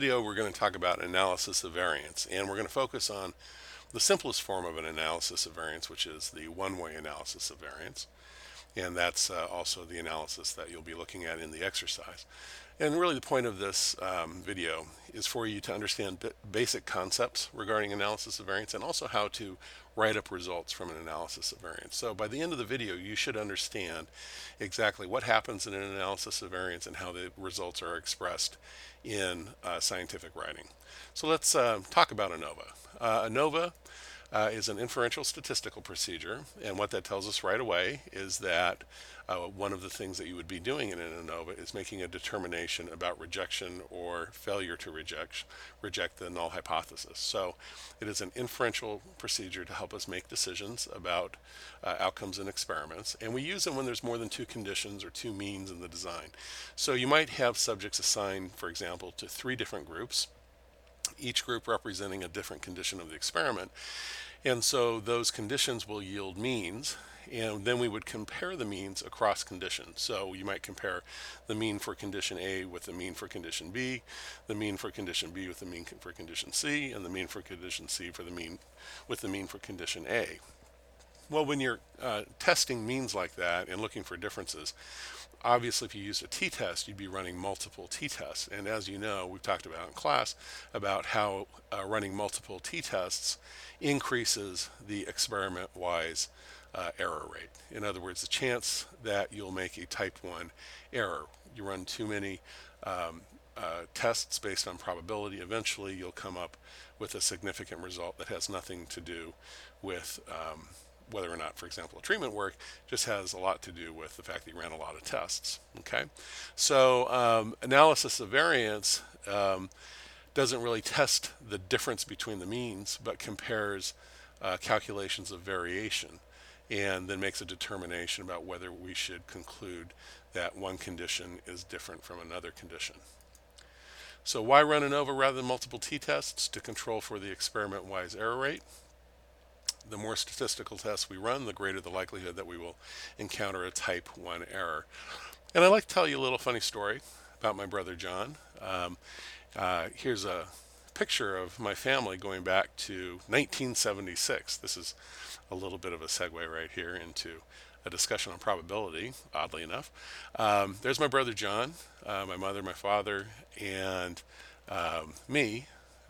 Video we're going to talk about analysis of variance, and we're going to focus on the simplest form of an analysis of variance, which is the one-way analysis of variance. And that's also the analysis that you'll be looking at in the exercise. And really the point of this video is for you to understand basic concepts regarding analysis of variance and also how to write up results from an analysis of variance. So by the end of the video, you should understand exactly what happens in an analysis of variance and how the results are expressed in scientific writing. So let's talk about ANOVA. ANOVA is an inferential statistical procedure, and what that tells us right away is that one of the things that you would be doing in an ANOVA is making a determination about rejection or failure to reject the null hypothesis. So it is an inferential procedure to help us make decisions about outcomes in experiments, and we use them when there's more than two conditions or two means in the design. So you might have subjects assigned, for example, to 3 different groups, each group representing a different condition of the experiment. And so those conditions will yield means, and then we would compare the means across conditions. So you might compare the mean for condition A with the mean for condition B, the mean for condition B with the mean for condition C, and the mean for condition C for the mean with the mean for condition A. Well, when you're testing means like that and looking for differences, obviously if you used a t-test, you'd be running multiple t-tests. And as you know, we've talked about in class about how running multiple t-tests increases the experiment-wise error rate. In other words, the chance that you'll make a type 1 error. You run too many tests based on probability, eventually you'll come up with a significant result that has nothing to do with whether or not, for example, a treatment work, just has a lot to do with the fact that you ran a lot of tests. Okay, so analysis of variance doesn't really test the difference between the means, but compares calculations of variation and then makes a determination about whether we should conclude that one condition is different from another condition. So why run ANOVA rather than multiple t-tests? To control for the experiment-wise error rate. The more statistical tests we run, the greater the likelihood that we will encounter a type 1 error. And I'd like to tell you a little funny story about my brother John. Here's a picture of my family going back to 1976. This is a little bit of a segue right here into a discussion on probability, oddly enough. There's my brother John, my mother, my father, and me.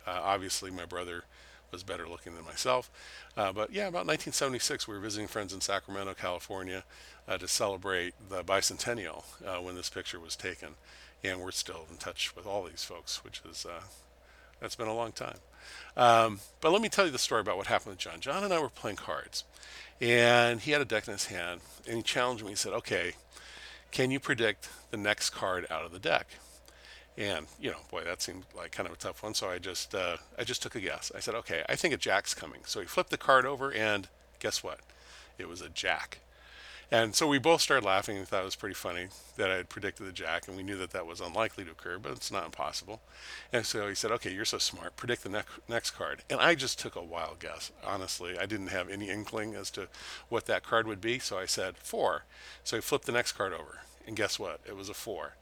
Obviously, my brother was better looking than myself. But yeah, about 1976, we were visiting friends in Sacramento, California, to celebrate the bicentennial when this picture was taken. And we're still in touch with all these folks, which is, that's been a long time. But let me tell you the story about what happened with John. John and I were playing cards, and he had a deck in his hand, and he challenged me. He said, okay, can you predict the next card out of the deck? And, you know, boy, that seemed like kind of a tough one. So I just took a guess. I said, okay, I think a jack's coming. So he flipped the card over, and guess what? It was a jack. And so we both started laughing and thought it was pretty funny that I had predicted the jack, and we knew that that was unlikely to occur, but it's not impossible. And so he said, okay, you're so smart, predict the next card. And I just took a wild guess. Honestly, I didn't have any inkling as to what that card would be, so I said 4. So he flipped the next card over, and guess what? It was a 4.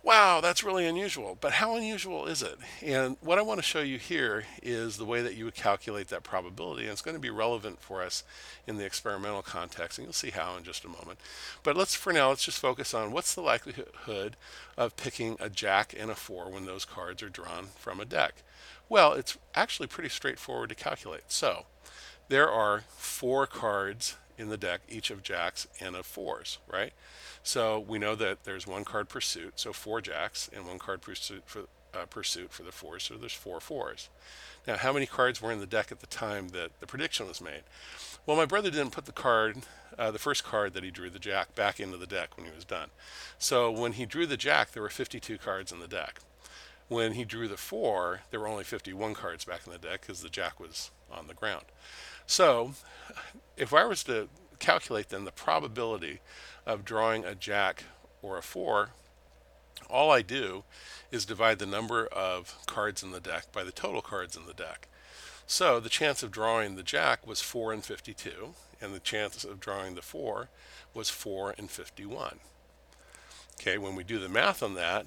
Wow, that's really unusual, but how unusual is it? And what I want to show you here is the way that you would calculate that probability, and it's going to be relevant for us in the experimental context, and you'll see how in just a moment. But for now, let's just focus on what's the likelihood of picking a jack and a 4 when those cards are drawn from a deck. Well, it's actually pretty straightforward to calculate. So there are 4 cards in the deck, each of jacks and of 4s, right? So we know that there's 1 card per suit, so 4 jacks, and 1 card per suit for the 4s, so there's 4 4s. Now, how many cards were in the deck at the time that the prediction was made? Well, my brother didn't put the first card that he drew, the jack, back into the deck when he was done. So when he drew the jack, there were 52 cards in the deck. When he drew the 4, there were only 51 cards back in the deck because the jack was on the ground. So if I was to calculate then the probability of drawing a jack or a 4, all I do is divide the number of cards in the deck by the total cards in the deck. So the chance of drawing the jack was 4 in 52, and the chance of drawing the 4 was 4 in 51. Okay, when we do the math on that,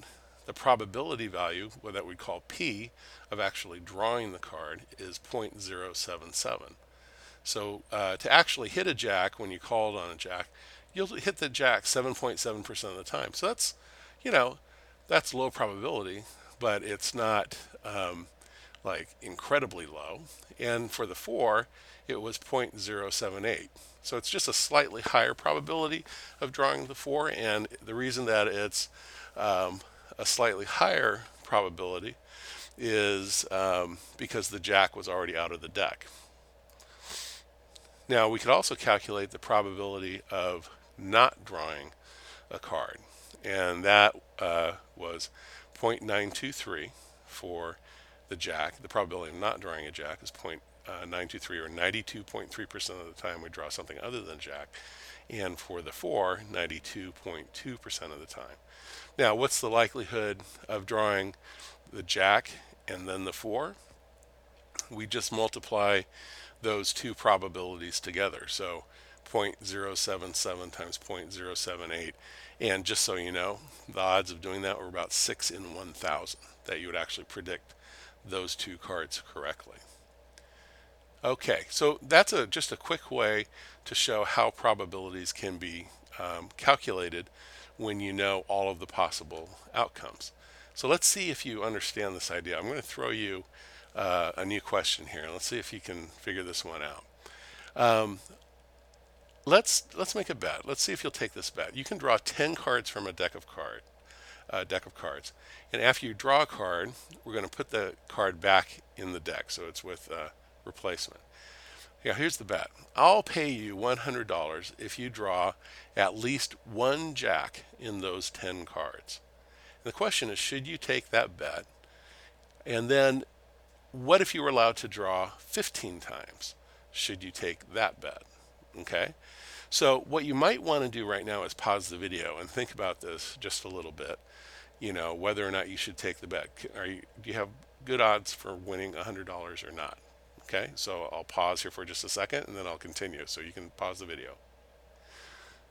the probability value, what that we call P, of actually drawing the card is 0.077. So to actually hit a jack when you called on a jack, you'll hit the jack 7.7% of the time. So that's, you know, that's low probability, but it's not like incredibly low. And for the 4, it was 0.078. So it's just a slightly higher probability of drawing the 4. And the reason that it's a slightly higher probability is because the jack was already out of the deck. Now we could also calculate the probability of not drawing a card, and that was 0.923 for the jack. The probability of not drawing a jack is 0.923, or 92.3% of the time we draw something other than jack, and for the 4, 92.2% of the time. Now, what's the likelihood of drawing the jack and then the 4? We just multiply those two probabilities together. So 0.077 times 0.078. And just so you know, the odds of doing that were about 6 in 1,000 that you would actually predict those two cards correctly. Okay, so that's just a quick way to show how probabilities can be calculated when you know all of the possible outcomes. So let's see if you understand this idea. I'm going to throw you a new question here. Let's see if you can figure this one out. Let's make a bet. Let's see if you'll take this bet. You can draw 10 cards from a deck of cards, and after you draw a card, we're going to put the card back in the deck, so it's with replacement. Yeah, here's the bet. I'll pay you $100 if you draw at least one jack in those 10 cards. And the question is, should you take that bet? And then what if you were allowed to draw 15 times? Should you take that bet? Okay. So what you might want to do right now is pause the video and think about this just a little bit. You know, whether or not you should take the bet. Do you have good odds for winning $100 or not? Okay. So I'll pause here for just a second and then I'll continue. So you can pause the video.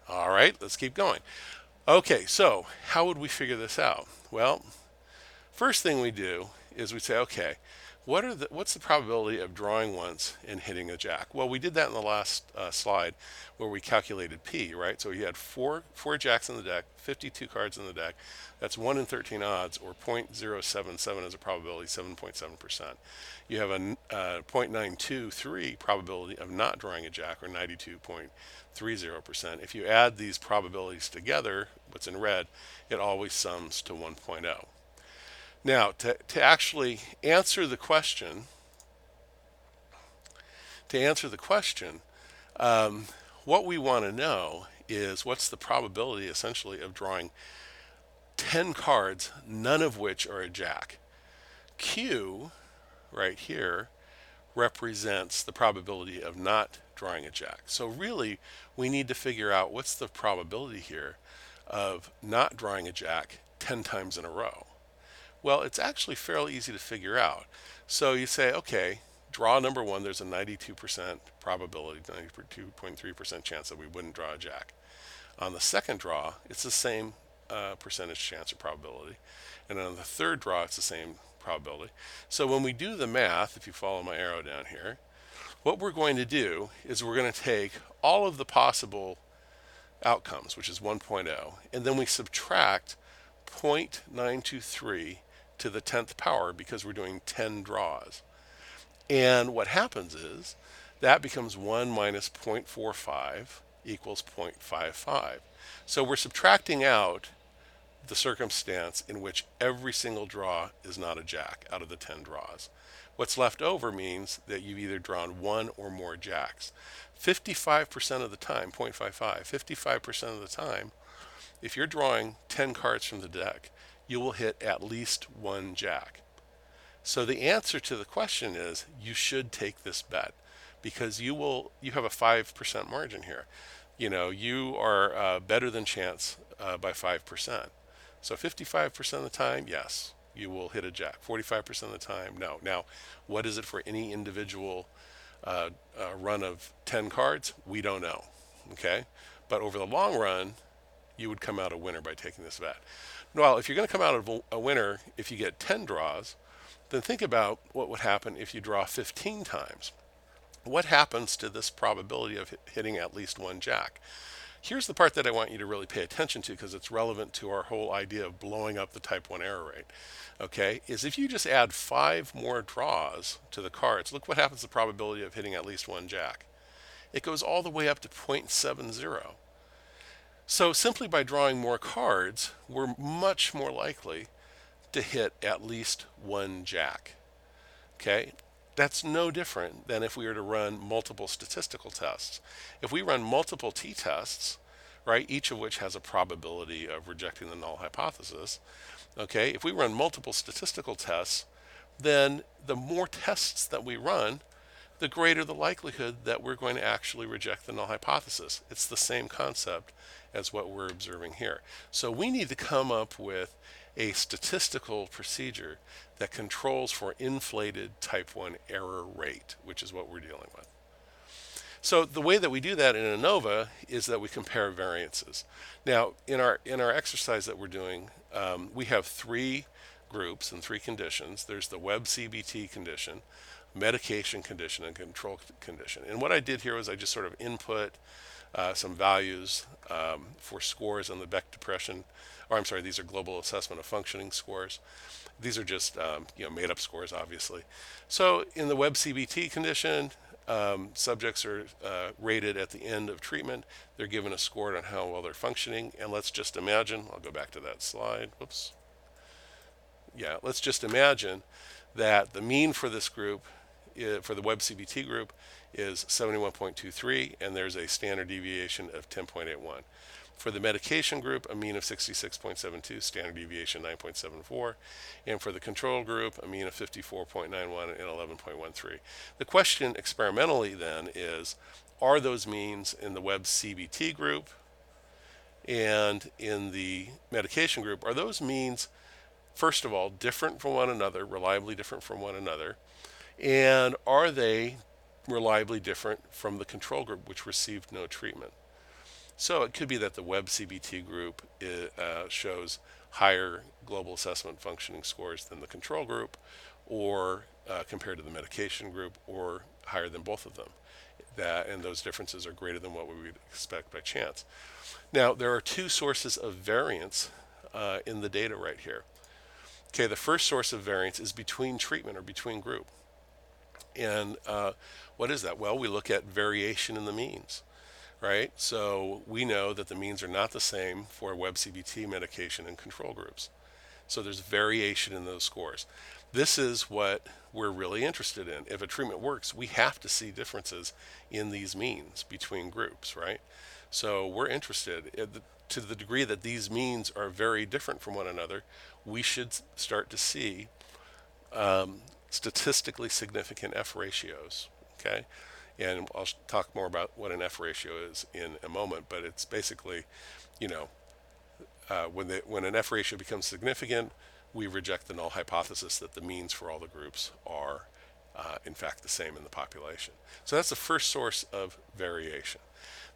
All right. Let's keep going. Okay. So how would we figure this out? Well, first thing we do is we say, okay, what's the probability of drawing once and hitting a jack? Well, we did that in the last slide where we calculated P, right? So you had four jacks in the deck, 52 cards in the deck. That's 1 in 13 odds, or 0.077 as a probability, 7.7%. You have a 0.923 probability of not drawing a jack, or 92.30%. If you add these probabilities together, what's in red, it always sums to 1.0. Now, to actually answer the question, what we want to know is what's the probability, essentially, of drawing 10 cards, none of which are a jack. Q, right here, represents the probability of not drawing a jack. So really, we need to figure out what's the probability here of not drawing a jack 10 times in a row. Well, it's actually fairly easy to figure out. So you say, okay, draw number 1, there's a 92% probability, 92.3% chance that we wouldn't draw a jack. On the second draw, it's the same percentage chance or probability. And on the third draw, it's the same probability. So when we do the math, if you follow my arrow down here, what we're going to do is we're going to take all of the possible outcomes, which is 1.0, and then we subtract 0.923 to the 10th power because we're doing 10 draws. And what happens is that becomes 1 minus 0.45 equals 0.55. So we're subtracting out the circumstance in which every single draw is not a jack out of the 10 draws. What's left over means that you've either drawn one or more jacks. 55% of the time, 0.55, 55% of the time, if you're drawing 10 cards from the deck, you will hit at least one jack. So the answer to the question is you should take this bet because you have a 5% margin here. You know, you are better than chance by 5%. So 55% of the time, yes, you will hit a jack. 45% of the time, no. Now, what is it for any individual run of 10 cards? We don't know, okay? But over the long run, you would come out a winner by taking this bet. Well, if you're going to come out of a winner, if you get 10 draws, then think about what would happen if you draw 15 times. What happens to this probability of hitting at least one jack? Here's the part that I want you to really pay attention to because it's relevant to our whole idea of blowing up the type 1 error rate. Okay, is if you just add 5 more draws to the cards, look what happens to the probability of hitting at least one jack. It goes all the way up to 0.70. So simply by drawing more cards, we're much more likely to hit at least one jack. Okay, that's no different than if we were to run multiple statistical tests. If we run multiple t-tests, right, each of which has a probability of rejecting the null hypothesis, okay, if we run multiple statistical tests, then the more tests that we run, the greater the likelihood that we're going to actually reject the null hypothesis. It's the same concept as what we're observing here. So we need to come up with a statistical procedure that controls for inflated type 1 error rate, which is what we're dealing with. So the way that we do that in ANOVA is that we compare variances. Now, in our exercise that we're doing, we have 3 groups and 3 conditions. There's the web CBT condition, medication condition, and control condition. And what I did here was I just sort of input some values for scores on the Beck depression, or I'm sorry, these are global assessment of functioning scores. These are just made up scores, obviously. So in the web CBT condition, subjects are rated at the end of treatment. They're given a score on how well they're functioning. And let's just imagine, I'll go back to that slide. Whoops. Yeah, let's just imagine that the mean for this group, for the web CBT group, is 71.23, and there's a standard deviation of 10.81. For the medication group, a mean of 66.72, standard deviation 9.74, and for the control group, a mean of 54.91 and 11.13. The question experimentally then is, are those means in the web CBT group and in the medication group, are those means, first of all, different from one another, reliably different from one another, and are they reliably different from the control group, which received no treatment? So it could be that the web CBT group shows higher global assessment functioning scores than the control group, or compared to the medication group, or higher than both of them. And those differences are greater than what we would expect by chance. Now, there are 2 sources of variance in the data right here. Okay, the first source of variance is between treatment or between group. And what is that? Well, we look at variation in the means, right? So we know that the means are not the same for web CBT, medication, and control groups. So there's variation in those scores. This is what we're really interested in. If a treatment works, we have to see differences in these means between groups, right? So we're interested to the degree that these means are very different from one another, we should start to see statistically significant F ratios, okay? And I'll talk more about what an F ratio is in a moment, but it's basically, when an F ratio becomes significant, we reject the null hypothesis that the means for all the groups are in fact the same in the population. So that's the first source of variation.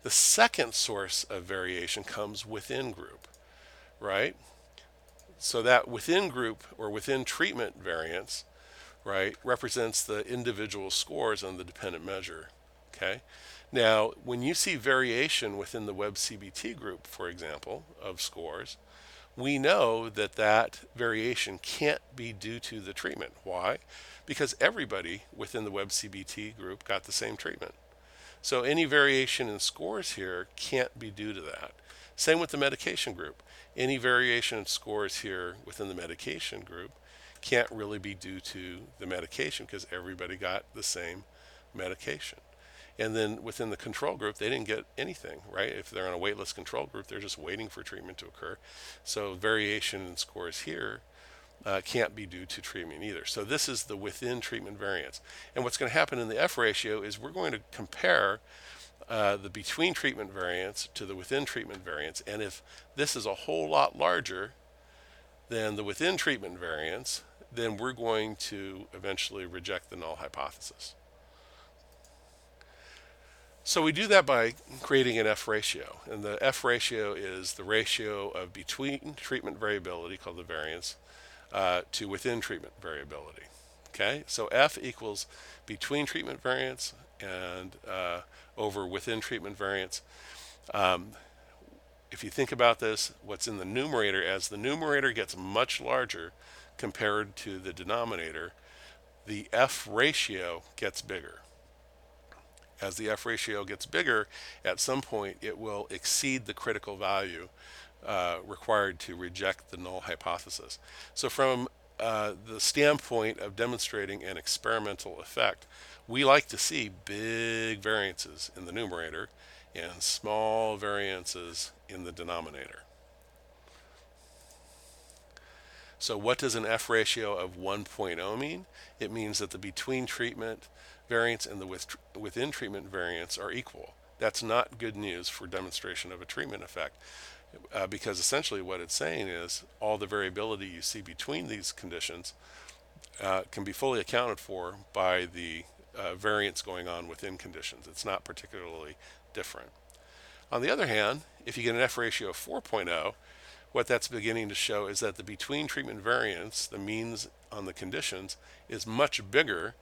The second source of variation comes within group, right? So that within group or within treatment variance, right, represents the individual scores on the dependent measure, okay? Now, when you see variation within the web CBT group, for example, of scores, we know that that variation can't be due to the treatment. Why? Because everybody within the web CBT group got the same treatment. So any variation in scores here can't be due to that. Same with the medication group. Any variation in scores here within the medication group can't really be due to the medication because everybody got the same medication. And then within the control group, they didn't get anything, right? If they're on a waitlist control group, they're just waiting for treatment to occur. So variation in scores here can't be due to treatment either. So this is the within treatment variance. And what's going to happen in the F ratio is we're going to compare the between treatment variance to the within treatment variance. And if this is a whole lot larger than the within treatment variance, then we're going to eventually reject the null hypothesis. So we do that by creating an F ratio, and the F ratio is the ratio of between treatment variability, called the variance, to within treatment variability. Okay, so F equals between treatment variance and over within treatment variance. If you think about this, what's in the numerator, as the numerator gets much larger compared to the denominator, the F ratio gets bigger. As the F ratio gets bigger, at some point it will exceed the critical value required to reject the null hypothesis. So from the standpoint of demonstrating an experimental effect, we like to see big variances in the numerator and small variances in the denominator. So what does an F ratio of 1.0 mean? It means that the between treatment variance and the within treatment variance are equal. That's not good news for demonstration of a treatment effect, because essentially what it's saying is all the variability you see between these conditions can be fully accounted for by the variance going on within conditions. It's not particularly different. On the other hand, if you get an F ratio of 4.0, what that's beginning to show is that the between treatment variance, the means on the conditions, is much bigger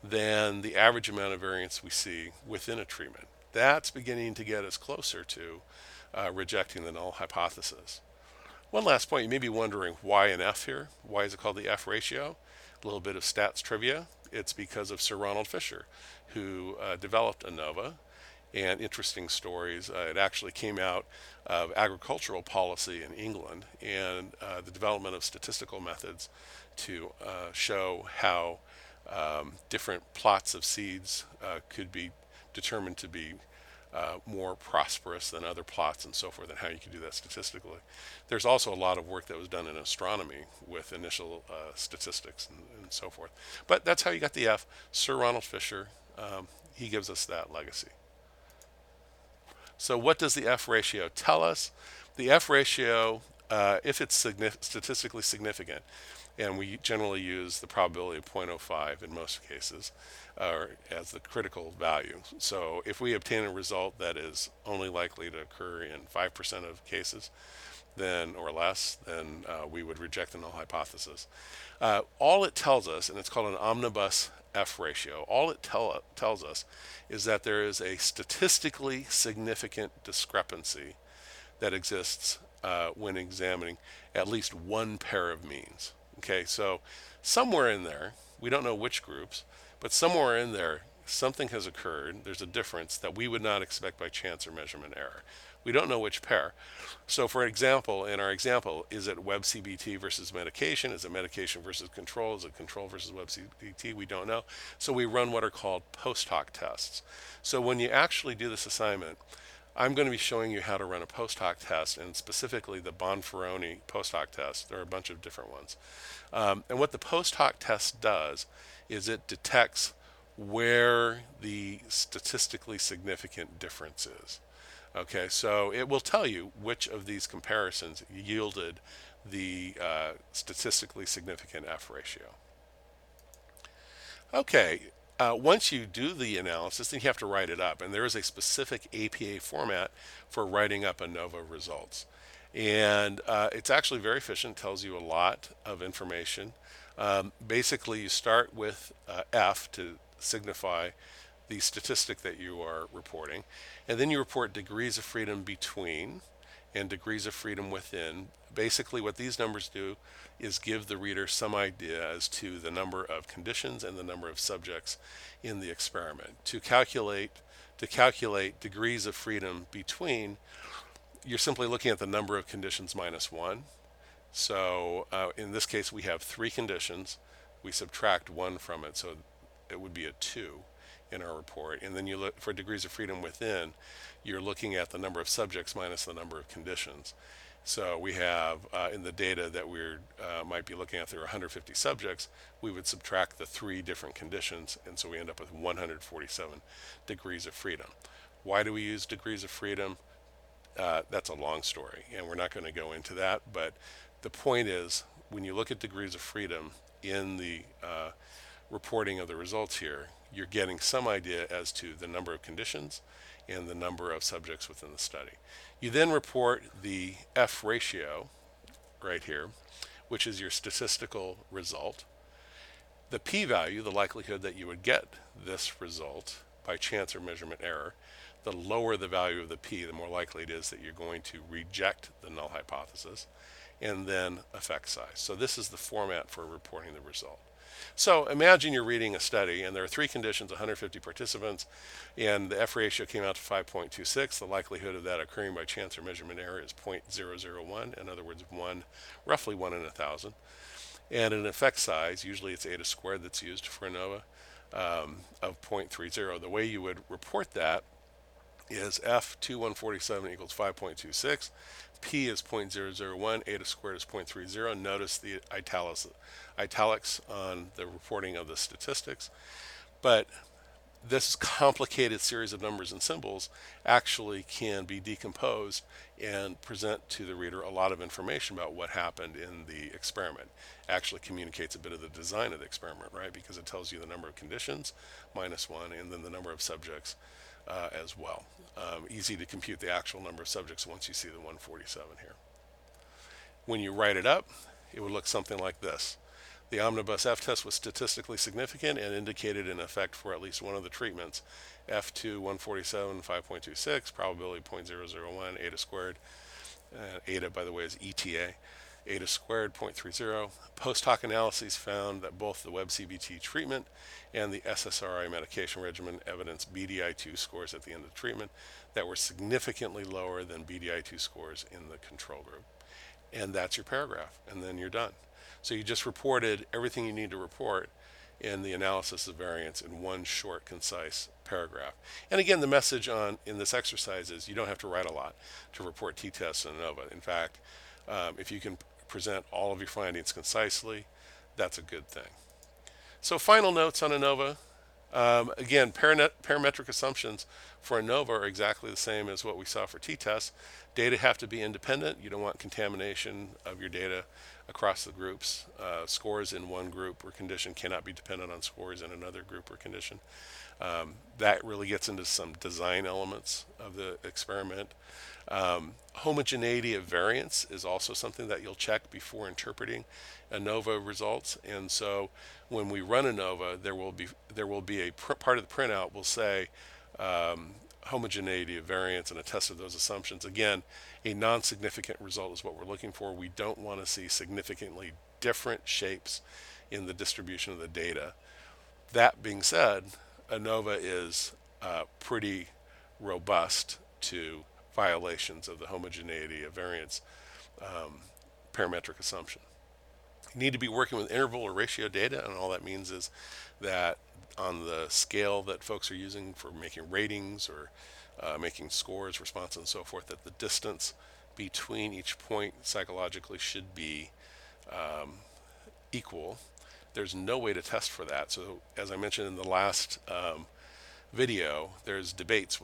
than the average amount of variance we see within a treatment. That's beginning to get us closer to rejecting the null hypothesis. One last point, you may be wondering why an F here? Why is it called the F ratio? A little bit of stats trivia. It's because of Sir Ronald Fisher, who developed ANOVA. And interesting stories. It actually came out of agricultural policy in England and the development of statistical methods to show how different plots of seeds could be determined to be more prosperous than other plots and so forth, and how you can do that statistically. There's also a lot of work that was done in astronomy with initial statistics and so forth. But that's how you got the F. Sir Ronald Fisher, he gives us that legacy. So what does the F ratio tell us? The F ratio, if it's statistically significant, and we generally use the probability of 0.05 in most cases as the critical value. So if we obtain a result that is only likely to occur in 5% of cases, then or less, then we would reject the null hypothesis. All it tells us, and it's called an omnibus F ratio, all it tells us is that there is a statistically significant discrepancy that exists when examining at least one pair of means. Okay, so somewhere in there, we don't know which groups, but somewhere in there, something has occurred. There's a difference that we would not expect by chance or measurement error. We don't know which pair. So for example, in our example, is it Web CBT versus medication? Is it medication versus control? Is it control versus Web CBT? We don't know. So we run what are called post hoc tests. So when you actually do this assignment, I'm going to be showing you how to run a post hoc test, and specifically the Bonferroni post hoc test. There are a bunch of different ones. And what the post hoc test does is it detects where the statistically significant difference is. Okay, so it will tell you which of these comparisons yielded the statistically significant F ratio. Okay, once you do the analysis, then you have to write it up, and there is a specific APA format for writing up ANOVA results. And it's actually very efficient, tells you a lot of information. Basically, you start with F to signify the statistic that you are reporting, and then you report degrees of freedom between and degrees of freedom within. Basically, what these numbers do is give the reader some idea as to the number of conditions and the number of subjects in the experiment. To calculate degrees of freedom between, you're simply looking at the number of conditions minus 1. So in this case, we have 3 conditions. We subtract 1 from it, so it would be a 2 in our report. And then you look for degrees of freedom within, you're looking at the number of subjects minus the number of conditions. So we have in the data that we might be looking at, there are 150 subjects. We would subtract the 3 different conditions, and so we end up with 147 degrees of freedom. Why do we use degrees of freedom? That's a long story, and we're not going to go into that. But the point is, when you look at degrees of freedom in the reporting of the results here, you're getting some idea as to the number of conditions and the number of subjects within the study. You then report the F ratio right here, which is your statistical result. The p-value, the likelihood that you would get this result by chance or measurement error. The lower the value of the p, the more likely it is that you're going to reject the null hypothesis. And then effect size. So this is the format for reporting the result. So imagine you're reading a study and there are 3 conditions, 150 participants, and the F ratio came out to 5.26. The likelihood of that occurring by chance or measurement error is 0.001. In other words, roughly 1 in 1,000. And an effect size, usually it's eta squared that's used for ANOVA, of 0.30. The way you would report that is F2 equals 5.26. P is 0.001, eta squared is 0.30. Notice the italics on the reporting of the statistics. But this complicated series of numbers and symbols actually can be decomposed and present to the reader a lot of information about what happened in the experiment. Actually communicates a bit of the design of the experiment, right? Because it tells you the number of conditions, -1, and then the number of subjects as well. Easy to compute the actual number of subjects once you see the 147 here. When you write it up, it would look something like this. The omnibus F-test was statistically significant and indicated an effect for at least one of the treatments. F2 147 5.26, probability 0.001, eta squared. Eta, by the way, is ETA. Eta squared 0.30. Post hoc analyses found that both the Web-CBT treatment and the SSRI medication regimen evidenced BDI2 scores at the end of the treatment that were significantly lower than BDI2 scores in the control group. And that's your paragraph, and then you're done. So you just reported everything you need to report in the analysis of variance in one short, concise paragraph. And again, the message in this exercise is you don't have to write a lot to report t-tests and ANOVA. In fact, if you can present all of your findings concisely, that's a good thing. So final notes on ANOVA. Again, parametric assumptions for ANOVA are exactly the same as what we saw for t-tests. Data have to be independent. You don't want contamination of your data across the groups. Scores in one group or condition cannot be dependent on scores in another group or condition. That really gets into some design elements of the experiment. Homogeneity of variance is also something that you'll check before interpreting ANOVA results. And so when we run ANOVA, there will be a part of the printout will say homogeneity of variance and a test of those assumptions. Again, a non-significant result is what we're looking for. We don't want to see significantly different shapes in the distribution of the data. That being said, ANOVA is pretty robust to violations of the homogeneity of variance parametric assumption. You need to be working with interval or ratio data, and all that means is that on the scale that folks are using for making ratings or making scores, responses, and so forth, that the distance between each point psychologically should be equal. There's no way to test for that. So as I mentioned in the last video, there's debates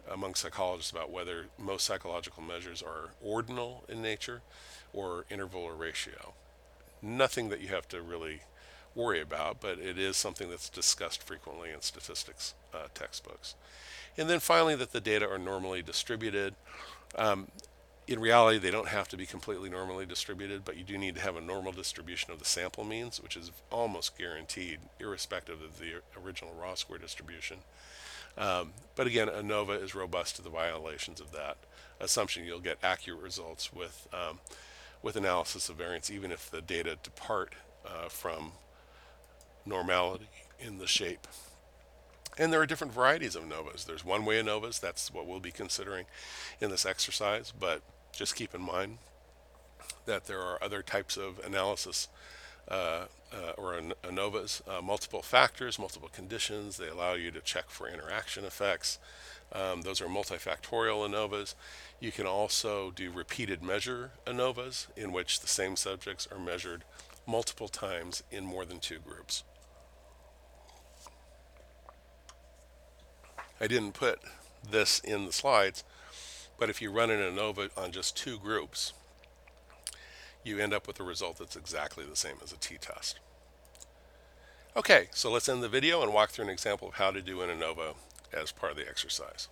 among psychologists about whether most psychological measures are ordinal in nature or interval or ratio. Nothing that you have to really worry about, but it is something that's discussed frequently in statistics textbooks. And then finally, that the data are normally distributed. In reality, they don't have to be completely normally distributed, but you do need to have a normal distribution of the sample means, which is almost guaranteed, irrespective of the original raw square distribution. But again, ANOVA is robust to the violations of that assumption. You'll get accurate results with analysis of variance, even if the data depart from normality in the shape. And there are different varieties of ANOVAs. There's one-way ANOVAs. That's what we'll be considering in this exercise. But just keep in mind that there are other types of analysis or ANOVAs, multiple factors, multiple conditions. They allow you to check for interaction effects. Those are multifactorial ANOVAs. You can also do repeated measure ANOVAs, in which the same subjects are measured multiple times in more than 2 groups. I didn't put this in the slides, but if you run an ANOVA on just 2 groups, you end up with a result that's exactly the same as a t-test. Okay, so let's end the video and walk through an example of how to do an ANOVA as part of the exercise.